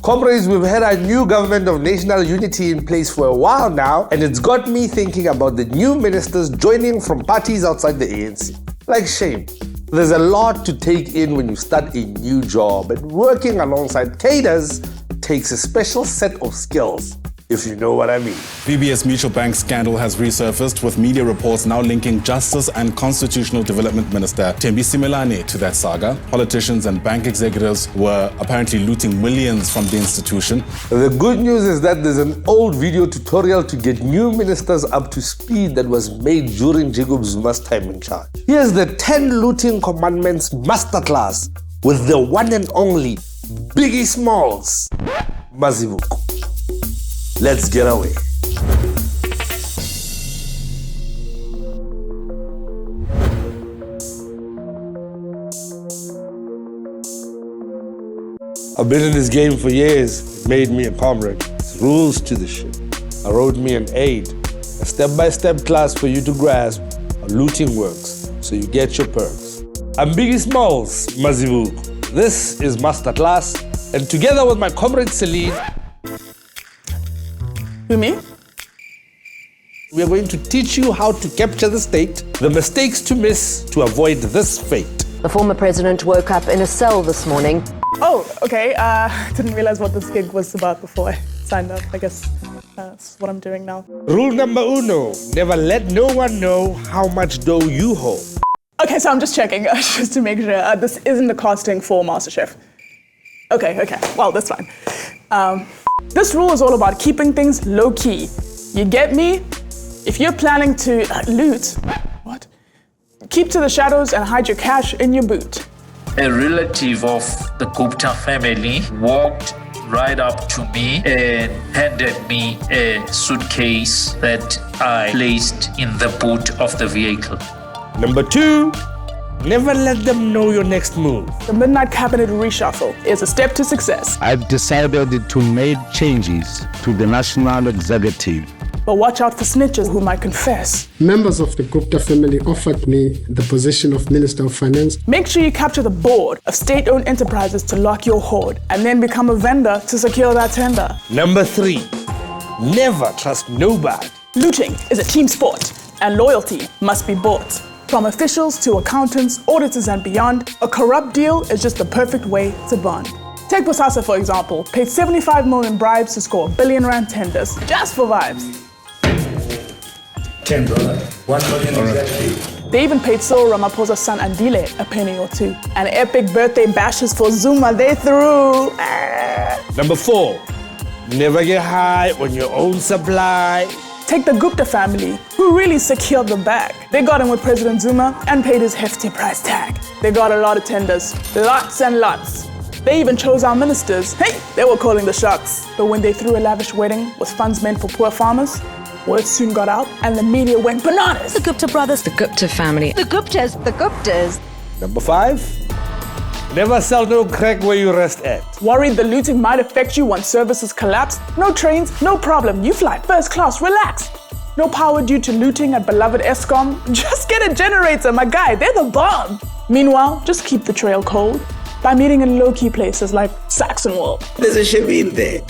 Comrades, we've had a new government of national unity in place for a while now, and it's got me thinking about the new ministers joining from parties outside the ANC. Like shame. There's a lot to take in when you start a new job, and working alongside cadres takes a special set of skills, if you know what I mean. VBS Mutual Bank scandal has resurfaced, with media reports now linking Justice and Constitutional Development Minister Thembi Simelane to that saga. Politicians and bank executives were apparently looting millions from the institution. The good news is that there's an old video tutorial to get new ministers up to speed that was made during Jacob Zuma's time in charge. Here's the 10 looting commandments masterclass with the one and only Biggie Smalls Mazibuko. Let's get away. I've been in this game for years. It made me a comrade. There's rules to the shit. I wrote me an aid, a step-by-step class for you to grasp how looting works, so you get your perks. I'm Biggie Smalls Mazibuko. This is Masterclass, and together with my comrade Céline, who, me? We are going to teach you how to capture the state, the mistakes to miss to avoid this fate. The former president woke up in a cell this morning. Oh, okay. Didn't realize what this gig was about before I signed up. I guess that's what I'm doing now. Rule number uno, never let no one know how much dough you hold. Okay, so I'm just checking, just to make sure this isn't the casting for MasterChef. Okay, well, that's fine. This rule is all about keeping things low-key. You get me? If you're planning to loot, what? Keep to the shadows and hide your cash in your boot. A relative of the Gupta family walked right up to me and handed me a suitcase that I placed in the boot of the vehicle. Number two, never let them know your next move. The Midnight Cabinet reshuffle is a step to success. I've decided to make changes to the National Executive. But watch out for snitches who might confess. Members of the Gupta family offered me the position of Minister of Finance. Make sure you capture the board of state-owned enterprises to lock your hoard, and then become a vendor to secure that tender. Number three, never trust nobody. Looting is a team sport, and loyalty must be bought. From officials to accountants, auditors, and beyond, a corrupt deal is just the perfect way to bond. Take Bosasa, for example, paid 75 million bribes to score R1 billion tenders, just for vibes. $10, $1 million exactly. They even paid Cyril Ramaphosa's son Andile a penny or two. And epic birthday bashes for Zuma they threw. Number four, never get high on your own supply. Take the Gupta family, who really secured the bag. They got in with President Zuma and paid his hefty price tag. They got a lot of tenders, lots and lots. They even chose our ministers. Hey, they were calling the shots. But when they threw a lavish wedding with funds meant for poor farmers, word soon got out and the media went bananas. The Gupta brothers, the Gupta family, the Guptas. Number five, never sell no crack where you rest at. Worried the looting might affect you once services collapse? No trains, no problem. You fly first class, relax. No power due to looting at beloved Eskom? Just get a generator, my guy, they're the bomb. Meanwhile, just keep the trail cold by meeting in low-key places like Saxonwell. There's a shady in there.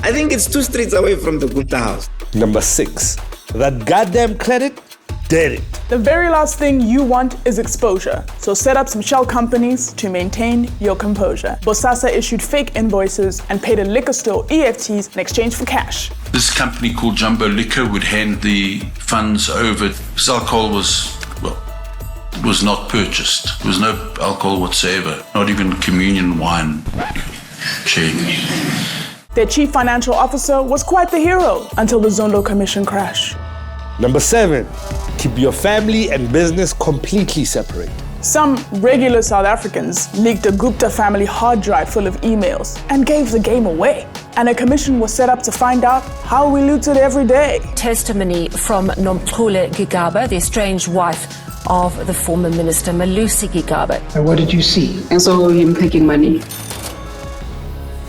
I think it's 2 streets away from the Gupta house. Number six, that goddamn credit, did it. The very last thing you want is exposure. So set up some shell companies to maintain your composure. Bosasa issued fake invoices and paid a liquor store EFTs in exchange for cash. This company called Jumbo Liquor would hand the funds over. This alcohol was not purchased. There was no alcohol whatsoever, not even communion wine. Shady. Their chief financial officer was quite the hero until the Zondo Commission crash. Number seven, keep your family and business completely separate. Some regular South Africans leaked a Gupta family hard drive full of emails and gave the game away. And a commission was set up to find out how we looted every day. Testimony from Nomthule Gigaba, the estranged wife of the former minister Malusi Gigaba. And what did you see? I saw him taking money.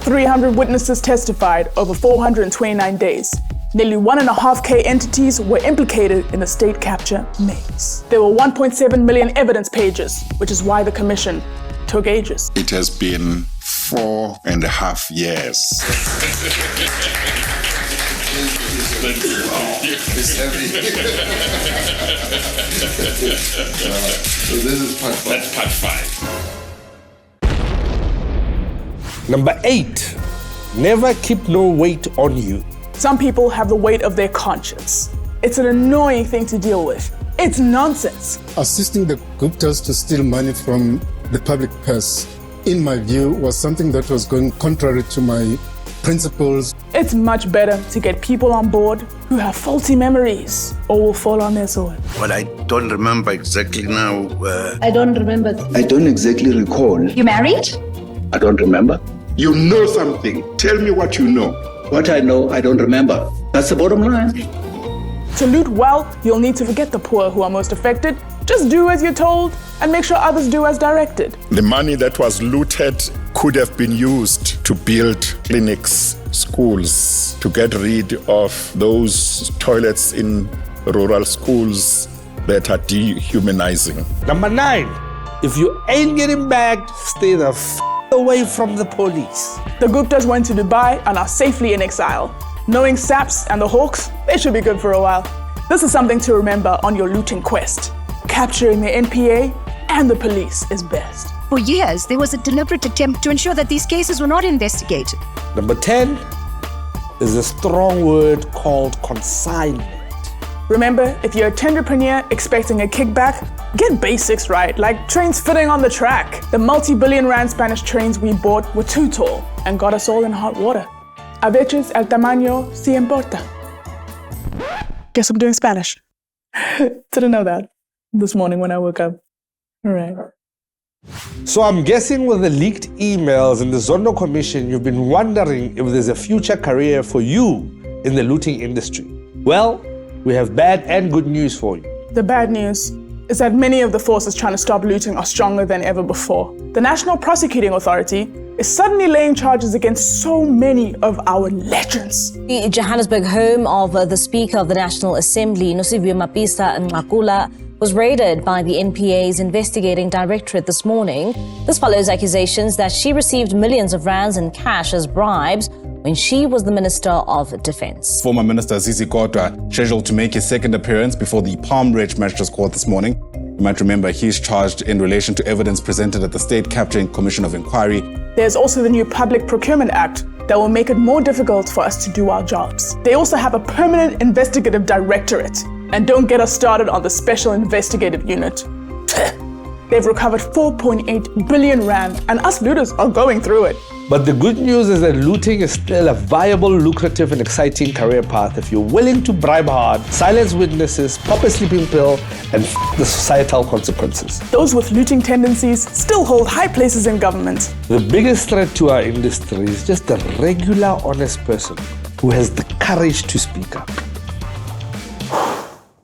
300 witnesses testified over 429 days. Nearly 1.5K entities were implicated in the state capture maze. There were 1.7 million evidence pages, which is why the commission took ages. It has been 4.5 years. So this is part 5. That's part 5. Number 8, never keep no weight on you. Some people have the weight of their conscience. It's an annoying thing to deal with. It's nonsense. Assisting the Guptas to steal money from the public purse, in my view, was something that was going contrary to my principles. It's much better to get people on board who have faulty memories or will fall on their sword. Well, I don't remember exactly now. I don't remember. I don't exactly recall. You married? I don't remember. You know something. Tell me what you know. What I know, I don't remember. That's the bottom line. To loot well, you'll need to forget the poor who are most affected. Just do as you're told and make sure others do as directed. The money that was looted could have been used to build clinics, schools, to get rid of those toilets in rural schools that are dehumanizing. Number 9, if you ain't getting bagged, stay the away from the police. The Guptas went to Dubai and are safely in exile. Knowing Saps and the Hawks, they should be good for a while. This is something to remember on your looting quest. Capturing the NPA and the police is best. For years, there was a deliberate attempt to ensure that these cases were not investigated. Number 10 is a strong word called consignment. Remember, if you're a tenderpreneur expecting a kickback, get basics right, like trains fitting on the track. The multi-billion rand Spanish trains we bought were too tall and got us all in hot water. A veces el tamaño sí importa. Guess I'm doing Spanish. Didn't know that this morning when I woke up. All right. So I'm guessing with the leaked emails and the Zondo Commission, you've been wondering if there's a future career for you in the looting industry. Well, we have bad and good news for you. The bad news is that many of the forces trying to stop looting are stronger than ever before. The National Prosecuting Authority is suddenly laying charges against so many of our legends. The Johannesburg home of the Speaker of the National Assembly, Nosiviwe Mapisa Nqakula, was raided by the NPA's investigating directorate this morning. This follows accusations that she received millions of rands in cash as bribes when she was the Minister of Defence. Former Minister Zizi Kodwa scheduled to make his second appearance before the Palm Ridge Magistrates Court this morning. You might remember he's charged in relation to evidence presented at the State Capturing Commission of Inquiry. There's also the new Public Procurement Act that will make it more difficult for us to do our jobs. They also have a permanent investigative directorate. And don't get us started on the Special Investigative Unit. They've recovered 4.8 billion rand and us looters are going through it. But the good news is that looting is still a viable, lucrative and exciting career path if you're willing to bribe hard, silence witnesses, pop a sleeping pill and the societal consequences. Those with looting tendencies still hold high places in government. The biggest threat to our industry is just a regular, honest person who has the courage to speak up.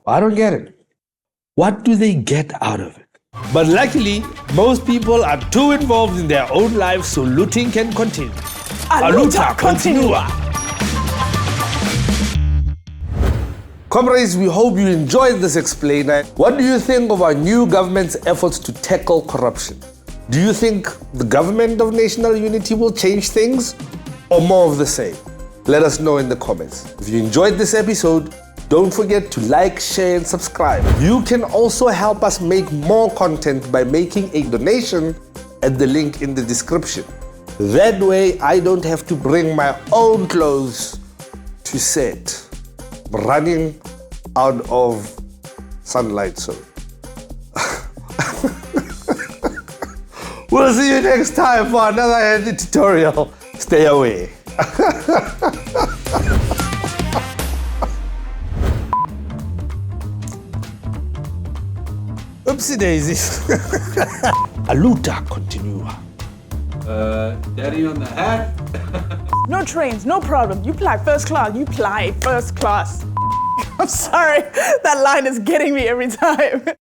I don't get it. What do they get out of it? But luckily, most people are too involved in their own lives so looting can continue. A luta continua. Comrades, we hope you enjoyed this explainer. What do you think of our new government's efforts to tackle corruption? Do you think the government of national unity will change things or more of the same? Let us know in the comments. If you enjoyed this episode, don't forget to like, share and subscribe. You can also help us make more content by making a donation at the link in the description. That way I don't have to bring my own clothes to set. I'm running out of sunlight, so. We'll see you next time for another handy tutorial. Stay away. Oopsie daisies. A luta continua. Daddy on the hat. No trains, no problem. You fly first class. You fly first class. I'm sorry, that line is getting me every time.